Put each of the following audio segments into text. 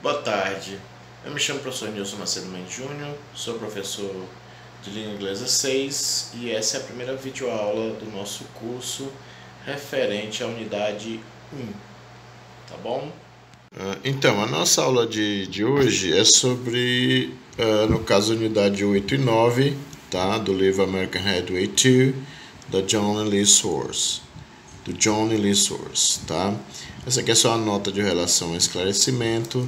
Boa tarde, eu me chamo professor Nilson Macedo Mendes Júnior, sou professor de língua inglesa 6 e essa é a primeira videoaula do nosso curso referente à unidade 1, tá bom? Então, a nossa aula de hoje é sobre, no caso, a unidade 8 e 9, tá? Do livro American Headway 2, da John Lee Source, do John Lee Source, tá? Essa aqui é só a nota de relação ao esclarecimento.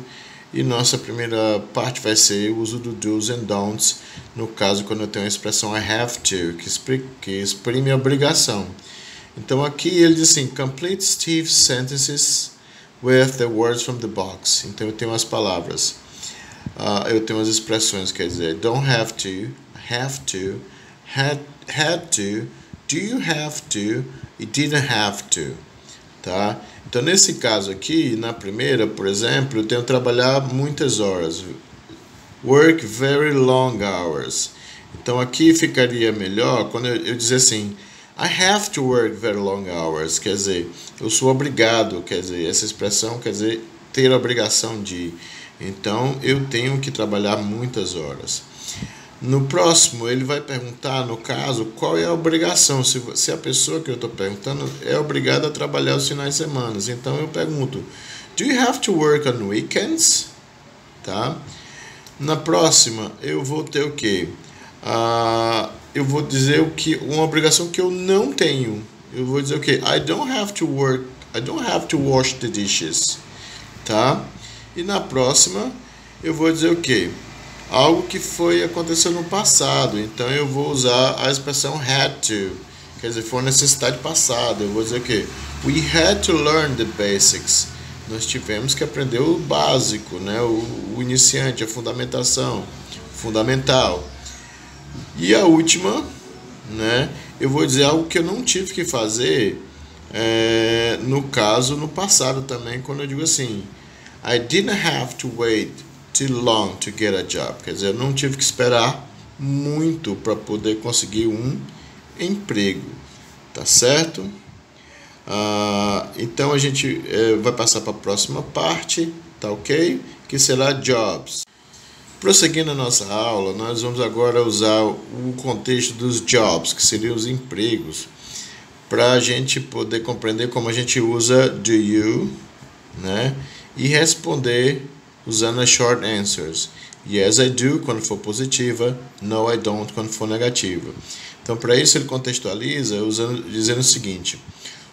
E nossa primeira parte vai ser o uso do do's and don'ts, no caso quando eu tenho a expressão I have to, que exprime a obrigação. Então aqui ele diz assim, complete Steve's sentences with the words from the box. Então eu tenho as palavras, eu tenho as expressões, quer dizer, don't have to, had to, do you have to e didn't have to, tá? Então, nesse caso aqui, na primeira, por exemplo, eu tenho que trabalhar muitas horas. Work very long hours. Então, aqui ficaria melhor quando eu dizer assim, I have to work very long hours. Quer dizer, eu sou obrigado, quer dizer, essa expressão quer dizer ter a obrigação de. Então, eu tenho que trabalhar muitas horas. No próximo, ele vai perguntar, no caso, qual é a obrigação, se a pessoa que eu estou perguntando é obrigada a trabalhar os finais de semana. Então, eu pergunto, do you have to work on weekends? Tá? Na próxima, eu vou ter o quê? Eu vou dizer uma obrigação que eu não tenho. Eu vou dizer o quê? I don't have to wash the dishes. Tá? E na próxima, eu vou dizer o quê? Algo que aconteceu no passado, então eu vou usar a expressão had to, quer dizer, foi uma necessidade passada. Eu vou dizer o quê? We had to learn the basics. Nós tivemos que aprender o básico, né? o iniciante, a fundamentação, fundamental. E a última, né? Eu vou dizer algo que eu não tive que fazer, no caso, no passado também, quando eu digo assim, I didn't have to wait too long to get a job. Quer dizer, eu não tive que esperar muito para poder conseguir um emprego. Tá certo? Então a gente vai passar para a próxima parte, tá ok? Que será jobs. Prosseguindo a nossa aula, nós vamos agora usar o contexto dos jobs, que seriam os empregos, para a gente poder compreender como a gente usa do you, né? E responder usando as short answers. Yes, I do, quando for positiva. No, I don't, quando for negativa. Então, para isso, ele contextualiza dizendo o seguinte.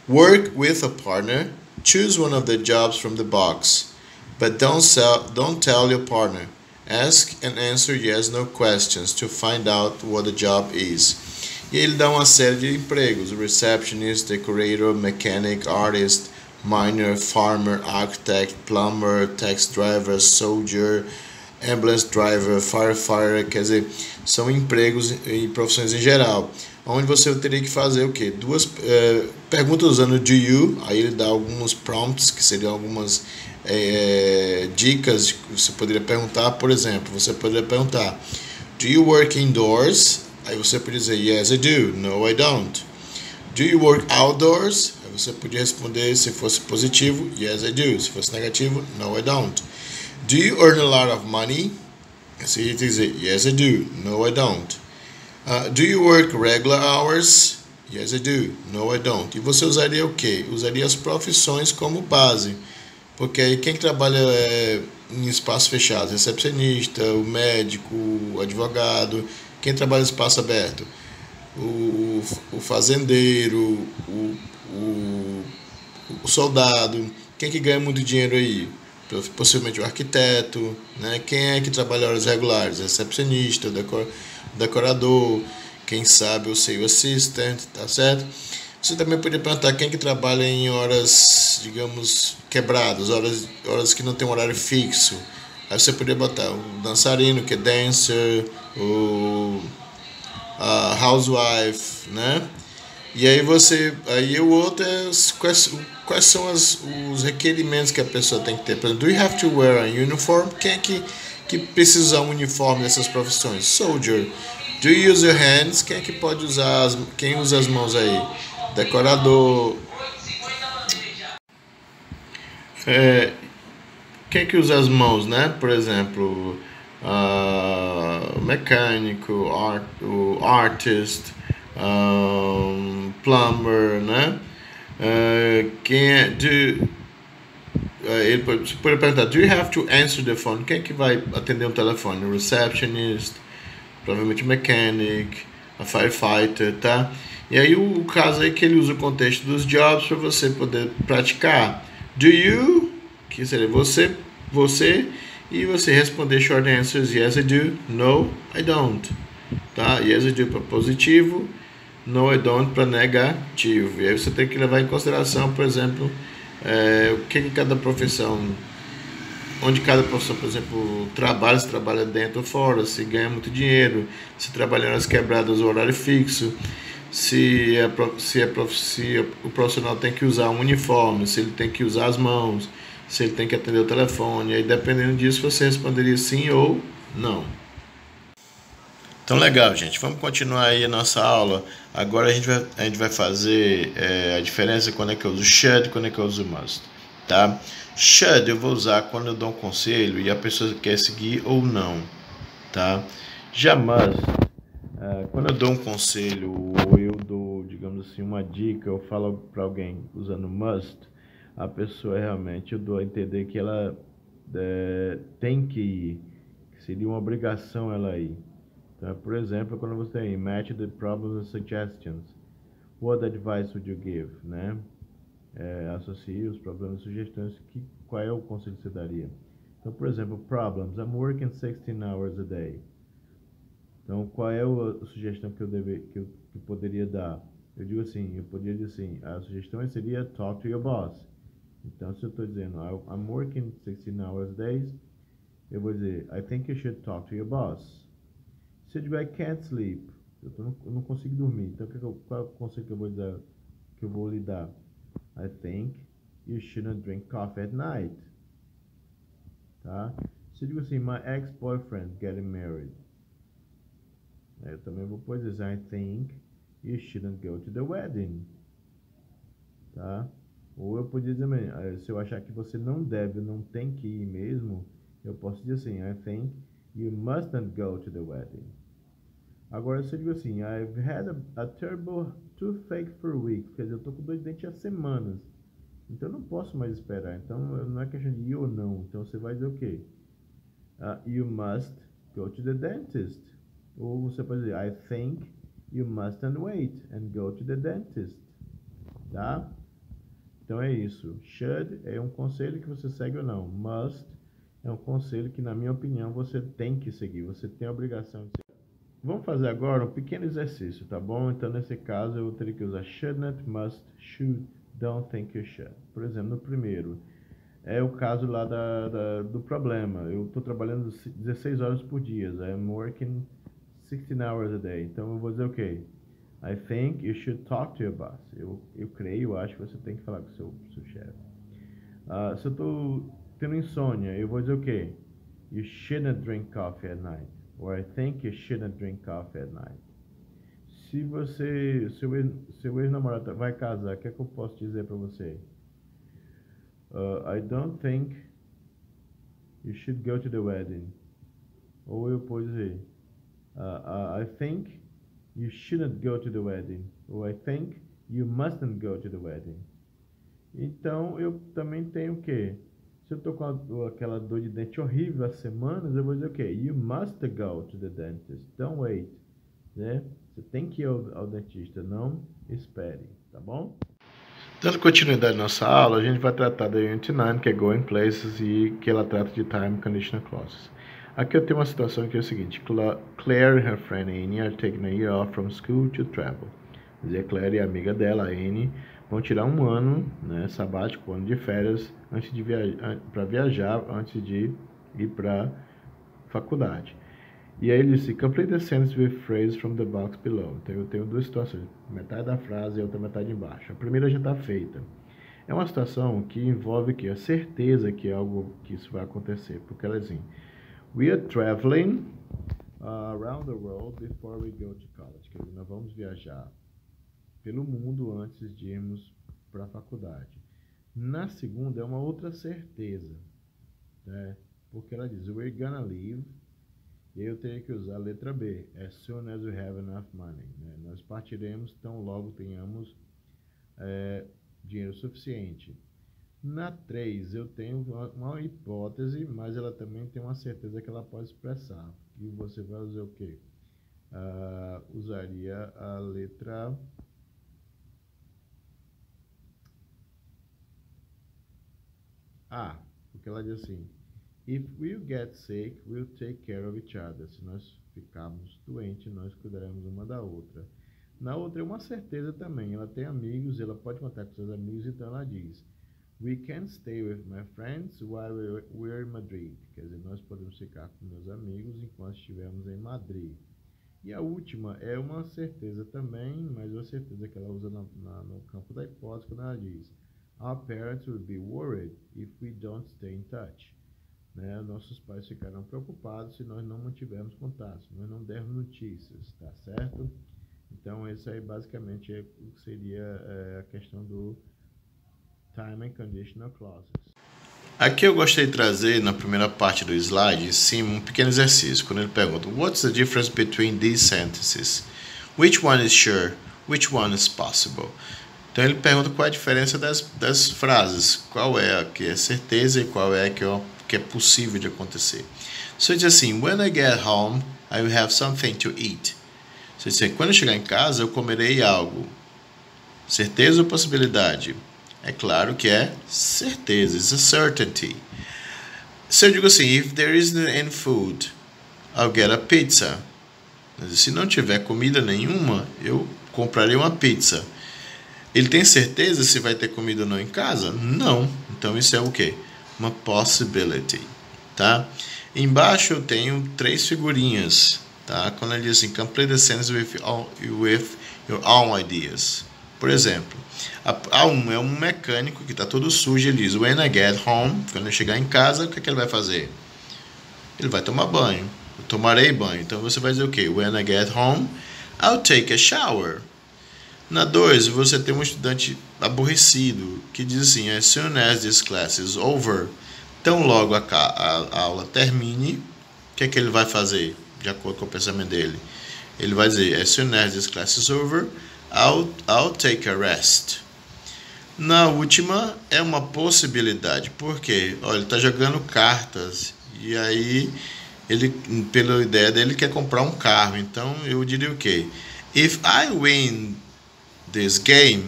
Work with a partner. Choose one of the jobs from the box. But don't tell your partner. Ask and answer yes, no questions to find out what the job is. E ele dá uma série de empregos. Receptionist, decorator, mechanic, artist, miner, farmer, architect, plumber, taxi driver, soldier, ambulance driver, firefighter, quer dizer, são empregos e profissões em geral, onde você teria que fazer o quê? Duas perguntas usando do you, aí ele dá alguns prompts, que seriam algumas dicas que você poderia perguntar. Por exemplo, você poderia perguntar, do you work indoors? Aí você poderia dizer, yes I do, no I don't. Do you work outdoors? Você podia responder, se fosse positivo, yes I do. Se fosse negativo, no I don't. Do you earn a lot of money? Você ia dizer, yes I do, no I don't. Do you work regular hours? Yes I do, no I don't. E você usaria o quê? Usaria as profissões como base. Porque aí quem trabalha em espaço fechado? Recepcionista, o médico, o advogado. Quem trabalha em espaço aberto? O fazendeiro, o soldado. Quem que ganha muito dinheiro aí? Possivelmente o arquiteto, né? Quem é que trabalha horas regulares? Recepcionista, decorador, quem sabe o sales assistant, tá certo? Você também poderia perguntar quem que trabalha em horas, digamos, quebradas, horas que não tem um horário fixo. Aí você poderia botar o dançarino, que é dancer, o housewife, né? E aí o outro é quais são os requerimentos que a pessoa tem que ter. Por exemplo, do you have to wear a uniform? Quem é que precisa usar um uniforme dessas profissões? Soldier. Do you use your hands? Quem é que pode usar quem usa as mãos aí? Decorador. Quem é que usa as mãos, né? Por exemplo, mecânico, o artist, plumber, né? Quem é, ele pode perguntar, do you have to answer the phone? Quem é que vai atender um telefone? O receptionist, provavelmente o mechanic, a firefighter, tá? E aí o caso aí que ele usa o contexto dos jobs para você poder praticar. Do you, que seria você, e você responder short answers, yes I do, no I don't. Tá? Yes I do para positivo, no I don't para negativo. E aí você tem que levar em consideração, por exemplo, o que cada profissão, onde cada profissão, por exemplo, trabalha, se trabalha dentro ou fora, se ganha muito dinheiro, se trabalha nas quebradas o horário fixo, se o profissional tem que usar um uniforme, se ele tem que usar as mãos, se ele tem que atender o telefone. Aí dependendo disso você responderia sim ou não. Então legal, gente. Vamos continuar aí a nossa aula. Agora a gente vai fazer a diferença quando é que eu uso should e quando é que eu uso must. Tá? Should eu vou usar quando eu dou um conselho e a pessoa quer seguir ou não. Tá? Já must, quando eu dou um conselho ou eu dou, digamos assim, uma dica, eu falo para alguém usando must, a pessoa realmente, eu dou a entender que ela tem que ir, que seria uma obrigação ela ir. Então, por exemplo, quando você tem match the problems and suggestions, what advice would you give, né? Associe os problemas e sugestões, qual é o conselho que você daria? Então, por exemplo, problems, I'm working 16 hours a day. Então, qual é a sugestão que eu poderia dar? Eu digo assim, eu poderia dizer assim, a sugestão seria talk to your boss. Então, se eu estou dizendo I'm working 16 hours a day, eu vou dizer I think you should talk to your boss. Se eu digo I can't sleep, eu não consigo dormir, então qual é o conselho que eu vou lhe dar? I think you shouldn't drink coffee at night. Tá? Se eu digo assim, my ex-boyfriend getting married, eu também vou dizer I think you shouldn't go to the wedding. Tá? Ou eu podia dizer também, se eu achar que você não deve, não tem que ir mesmo, eu posso dizer assim, I think you mustn't go to the wedding. Agora, se eu digo assim, I've had a terrible toothache for weeks, quer dizer, eu tô com dor de dente há semanas, então eu não posso mais esperar. Então, não é questão de ir ou não. Então, você vai dizer o quê? You must go to the dentist. Ou você pode dizer, I think you mustn't wait and go to the dentist. Tá? Então, é isso. Should é um conselho que você segue ou não. Must é um conselho que, na minha opinião, você tem que seguir. Você tem a obrigação de seguir. Vamos fazer agora um pequeno exercício, tá bom? Então, nesse caso, eu teria que usar should not, must, should, don't think you should. Por exemplo, no primeiro, é o caso lá do problema. Eu estou trabalhando 16 horas por dia. I'm working 16 hours a day. Então, eu vou dizer o quê? I think you should talk to your boss. Eu acho que você tem que falar com o seu chefe. Se eu estou tendo insônia, eu vou dizer o quê? You shouldn't drink coffee at night. Or I think you shouldn't drink coffee at night. Se seu ex-namorado vai casar, o que é que eu posso dizer para você? I don't think you should go to the wedding. Ou eu posso dizer, I think you shouldn't go to the wedding. Ou I think you mustn't go to the wedding. Então, eu também tenho o quê? Se eu tô com aquela dor de dente horrível há semanas, eu vou dizer o quê? You must go to the dentist. Don't wait. Né? Você tem que ir ao dentista, não espere, tá bom? Dando continuidade à nossa aula, a gente vai tratar da Unit 9, que é Going Places, e que ela trata de Time Conditional Clauses. Aqui eu tenho uma situação que é o seguinte: Claire and her friend Annie are taking a year off from school to travel. Quer dizer, a Claire e a amiga dela, a Annie, vão tirar um ano, né, sabático, um ano de férias, antes de viajar, antes de ir para faculdade. E aí ele disse, complete the sentence with phrase from the box below. Então eu tenho duas situações, metade da frase e a outra metade embaixo. A primeira já está feita. É uma situação que envolve que a certeza que é algo que isso vai acontecer, porque ela é assim: we are traveling around the world before we go to college. Quer dizer, nós vamos viajar pelo mundo antes de irmos para a faculdade. Na segunda é uma outra certeza. né? Porque ela diz, we're gonna leave, e eu teria que usar a letra B, as soon as we have enough money, né? Nós partiremos tão logo tenhamos dinheiro suficiente. Na 3, eu tenho uma hipótese, mas ela também tem uma certeza que ela pode expressar. E você vai usar o quê? Usaria a letra A, porque ela diz assim, if we get sick, we'll take care of each other. Se nós ficarmos doentes, nós cuidaremos uma da outra. Na outra é uma certeza também, ela tem amigos, ela pode contar com seus amigos, então ela diz, we can stay with my friends while we're in Madrid. Quer dizer, nós podemos ficar com meus amigos enquanto estivermos em Madrid. E a última é uma certeza também, mas uma certeza que ela usa no campo da hipótese, quando ela diz, our parents will be worried if we don't stay in touch. Né? Nossos pais ficarão preocupados se nós não mantivermos contato, se nós não dermos notícias, tá certo? Então, esse aí basicamente seria a questão do time and conditional clauses. Aqui eu gostaria de trazer, na primeira parte do slide, sim, um pequeno exercício. Quando ele pergunta, what's the difference between these sentences? Which one is sure? Which one is possible? Então ele pergunta qual é a diferença das frases. Qual é a que é certeza e qual é a que é possível de acontecer. So ele diz assim, when I get home, I will have something to eat. So ele diz assim, quando eu chegar em casa, eu comerei algo. Certeza ou possibilidade? É claro que é certeza, it's a certainty. Se eu digo assim, if there isn't any food, I'll get a pizza. Se não tiver comida nenhuma, eu comprarei uma pizza. Ele tem certeza se vai ter comida ou não em casa? Não. Então isso é o quê? Uma possibility, tá? Embaixo eu tenho 3 figurinhas, tá? Quando ele diz assim, complete the sentence with your own ideas. Por exemplo, A1 é um mecânico que está todo sujo, ele diz, when I get home, quando eu chegar em casa, o que ele vai fazer? Ele vai tomar banho, eu tomarei banho. Então você vai dizer o quê? When I get home, I'll take a shower. Na 2, você tem um estudante aborrecido, que diz assim, as soon as this class is over, tão logo a aula termine, o que é que ele vai fazer, de acordo com o pensamento dele? Ele vai dizer, as soon as this class is over, I'll take a rest. Na última é uma possibilidade, porque ele está jogando cartas e aí ele, pela ideia dele, quer comprar um carro. Então eu diria o quê? If I win this game,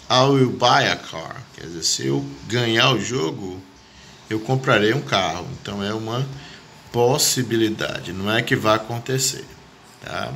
I will buy a car. Quer dizer, se eu ganhar o jogo, eu comprarei um carro. Então é uma possibilidade, não é que vai acontecer, tá?